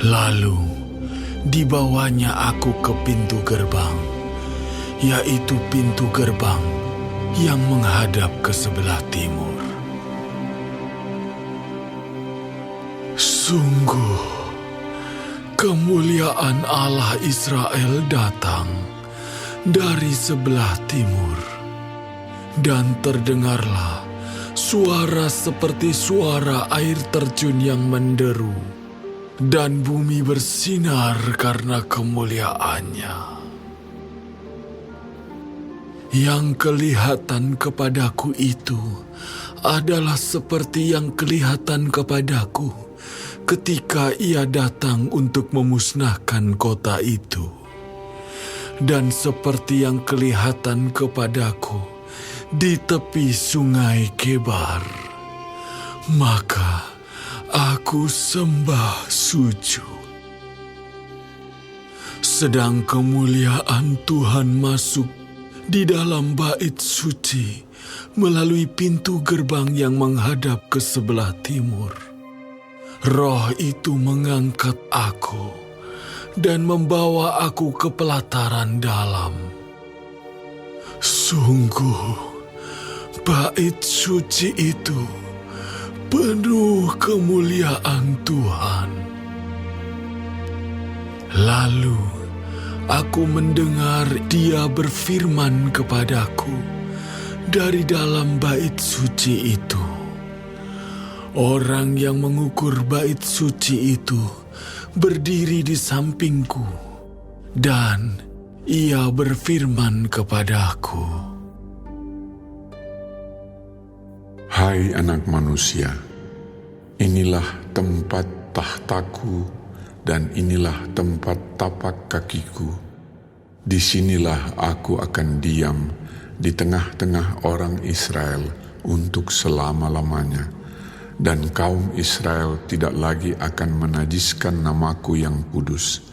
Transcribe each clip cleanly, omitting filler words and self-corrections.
Lalu dibawanya aku ke pintu gerbang, yaitu pintu gerbang yang menghadap ke sebelah timur. Sungguh, kemuliaan Allah Israel datang dari sebelah timur, dan terdengarlah suara seperti suara air terjun yang menderu, dan bumi bersinar karena kemuliaannya. Yang kelihatan kepadaku itu adalah seperti yang kelihatan kepadaku ketika ia datang untuk memusnahkan kota itu, dan seperti yang kelihatan kepadaku di tepi sungai Kebar. Maka aku sembah sujud. Sedang kemuliaan Tuhan masuk di dalam bait suci melalui pintu gerbang yang menghadap ke sebelah timur. Roh itu mengangkat aku dan membawa aku ke pelataran dalam. Sungguh, bait suci itu penuh kemuliaan Tuhan. Lalu aku mendengar Dia berfirman kepadaku dari dalam bait suci itu. Orang yang mengukur bait suci itu berdiri di sampingku, dan ia berfirman kepadaku, "Hai anak manusia, inilah tempat tahtaku dan inilah tempat tapak kakiku. Disinilah aku akan diam di tengah-tengah orang Israel untuk selama-lamanya. Dan kaum Israel tidak lagi akan menajiskan namaku yang kudus,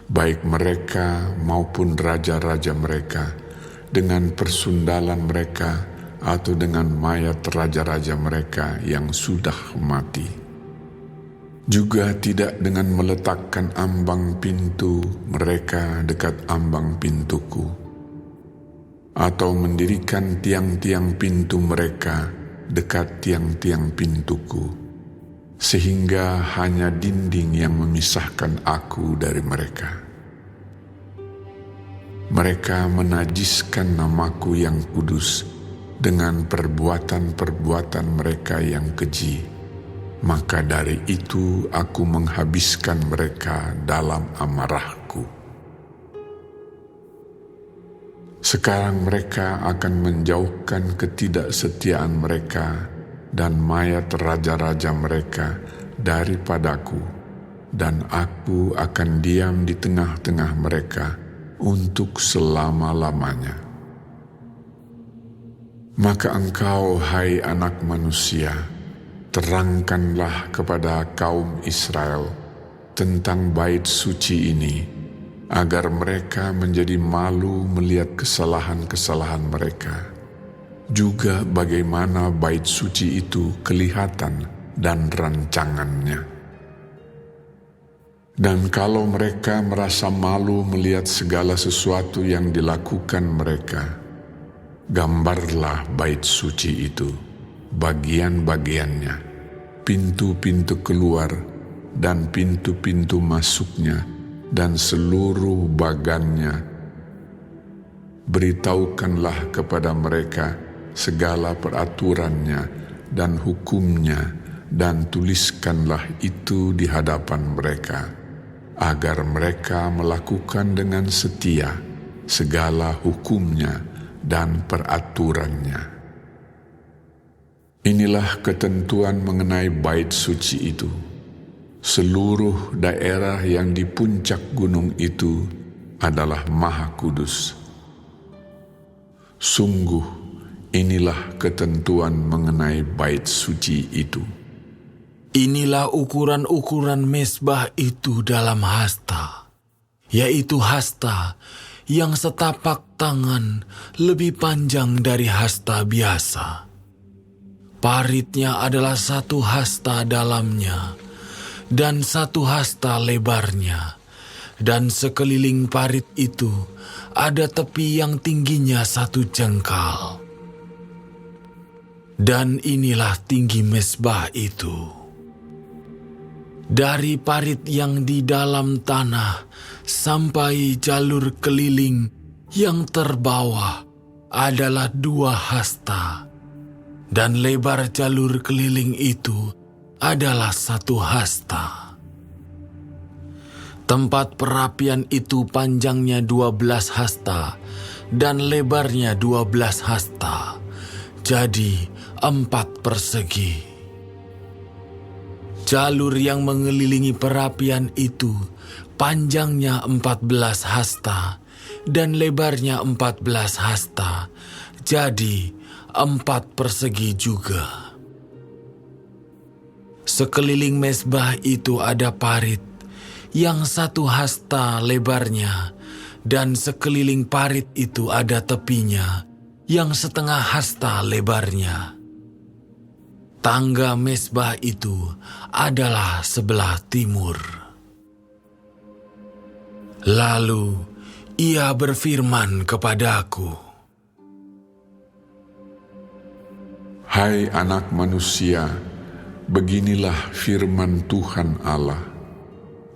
baik mereka maupun raja-raja mereka, dengan persundalan mereka atau dengan mayat raja-raja mereka yang sudah mati. Juga tidak dengan meletakkan ambang pintu mereka dekat ambang pintuku, atau mendirikan tiang-tiang pintu mereka dekat tiang-tiang pintuku, sehingga hanya dinding yang memisahkan aku dari mereka. Mereka menajiskan namaku yang kudus dengan perbuatan-perbuatan mereka yang keji, maka dari itu aku menghabiskan mereka dalam amarahku. Sekarang mereka akan menjauhkan ketidaksetiaan mereka dan mayat raja-raja mereka daripadaku, dan aku akan diam di tengah-tengah mereka untuk selama-lamanya. Maka engkau, hai anak manusia, terangkanlah kepada kaum Israel tentang bait suci ini, agar mereka menjadi malu melihat kesalahan-kesalahan mereka, juga bagaimana bait suci itu kelihatan dan rancangannya. Dan kalau mereka merasa malu melihat segala sesuatu yang dilakukan mereka, gambarlah bait suci itu, bagian-bagiannya, pintu-pintu keluar dan pintu-pintu masuknya, dan seluruh bagannya. Beritahukanlah kepada mereka segala peraturannya dan hukumnya, dan tuliskanlah itu di hadapan mereka, agar mereka melakukan dengan setia segala hukumnya dan peraturannya. Inilah ketentuan mengenai bait suci itu. Seluruh daerah yang di puncak gunung itu adalah maha kudus. Sungguh, inilah ketentuan mengenai bait suci itu. Inilah ukuran-ukuran mezbah itu dalam hasta, yaitu hasta yang setapak tangan lebih panjang dari hasta biasa. Paritnya adalah satu hasta dalamnya, dan 1 hasta lebarnya, dan sekeliling parit itu ada tepi yang tingginya 1 jengkal. Dan inilah tinggi mezbah itu. Dari parit yang di dalam tanah sampai jalur keliling yang terbawah adalah 2 hasta, dan lebar jalur keliling itu adalah 1 hasta. Tempat perapian itu panjangnya 12 hasta dan lebarnya 12 hasta, jadi 4 persegi. Jalur yang mengelilingi perapian itu panjangnya 14 hasta dan lebarnya 14 hasta, jadi 4 persegi juga. Sekeliling mezbah itu ada parit yang 1 hasta lebarnya, dan sekeliling parit itu ada tepinya yang 1/2 hasta lebarnya. Tangga mezbah itu adalah sebelah timur. Lalu ia berfirman kepadaku, Hai anak manusia, beginilah firman Tuhan Allah.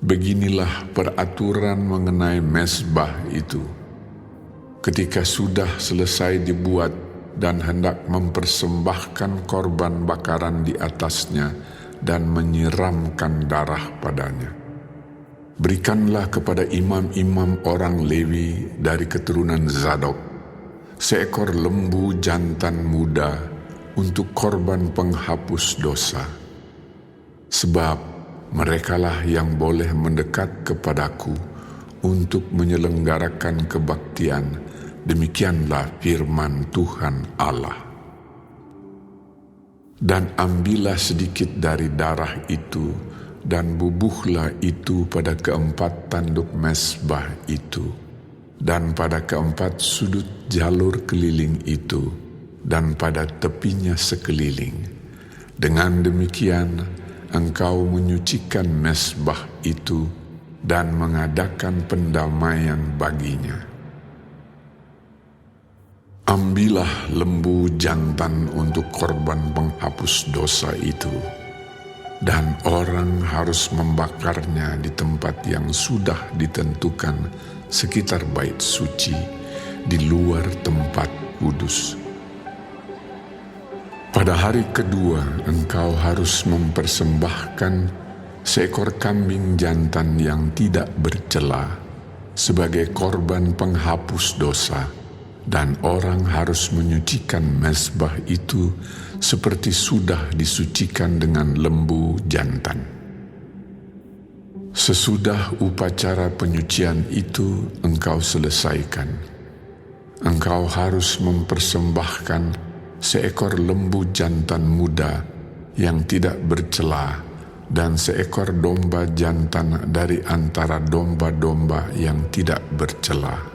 Beginilah peraturan mengenai mezbah itu. Ketika sudah selesai dibuat dan hendak mempersembahkan korban bakaran di atasnya dan menyiramkan darah padanya, berikanlah kepada imam-imam orang Lewi dari keturunan Zadok seekor lembu jantan muda untuk korban penghapus dosa. Sebab merekalah yang boleh mendekat kepadaku untuk menyelenggarakan kebaktian. Demikianlah firman Tuhan Allah. Dan ambillah sedikit dari darah itu dan bubuhlah itu pada 4 tanduk mezbah itu dan pada 4 sudut jalur keliling itu dan pada tepinya sekeliling. Dengan demikian engkau menyucikan mezbah itu dan mengadakan pendamaian baginya. Ambillah lembu jantan untuk korban penghapus dosa itu, dan orang harus membakarnya di tempat yang sudah ditentukan sekitar bait suci, di luar tempat kudus. Pada hari kedua engkau harus mempersembahkan seekor kambing jantan yang tidak bercela sebagai korban penghapus dosa, dan orang harus menyucikan mezbah itu seperti sudah disucikan dengan lembu jantan. Sesudah upacara penyucian itu engkau selesaikan, engkau harus mempersembahkan seekor lembu jantan muda yang tidak bercela dan seekor domba jantan dari antara domba-domba yang tidak bercela.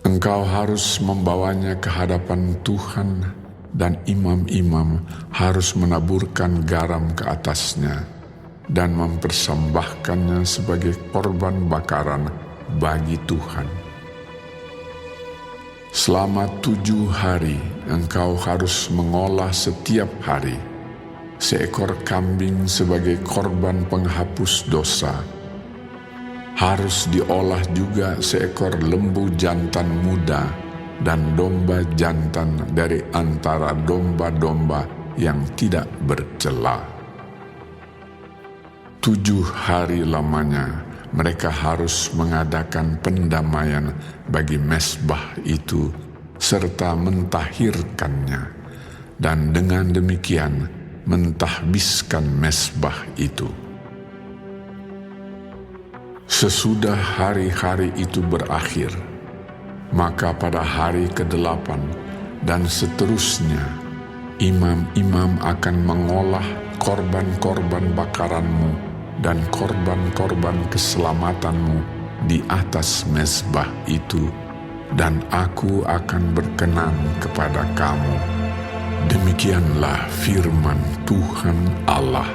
Engkau harus membawanya ke hadapan Tuhan, dan imam-imam harus menaburkan garam ke atasnya dan mempersembahkannya sebagai korban bakaran bagi Tuhan. Selama 7 hari engkau harus mengolah setiap hari seekor kambing sebagai korban penghapus dosa. Harus diolah juga seekor lembu jantan muda dan domba jantan dari antara domba-domba yang tidak bercela. 7 hari lamanya mereka harus mengadakan pendamaian bagi mezbah itu serta mentahirkannya, dan dengan demikian mentahbiskan mezbah itu. Sesudah hari-hari itu berakhir, maka pada hari ke-8 dan seterusnya, imam-imam akan mengolah korban-korban bakaranmu dan korban-korban keselamatanmu di atas mezbah itu, dan aku akan berkenan kepada kamu. Demikianlah firman Tuhan Allah.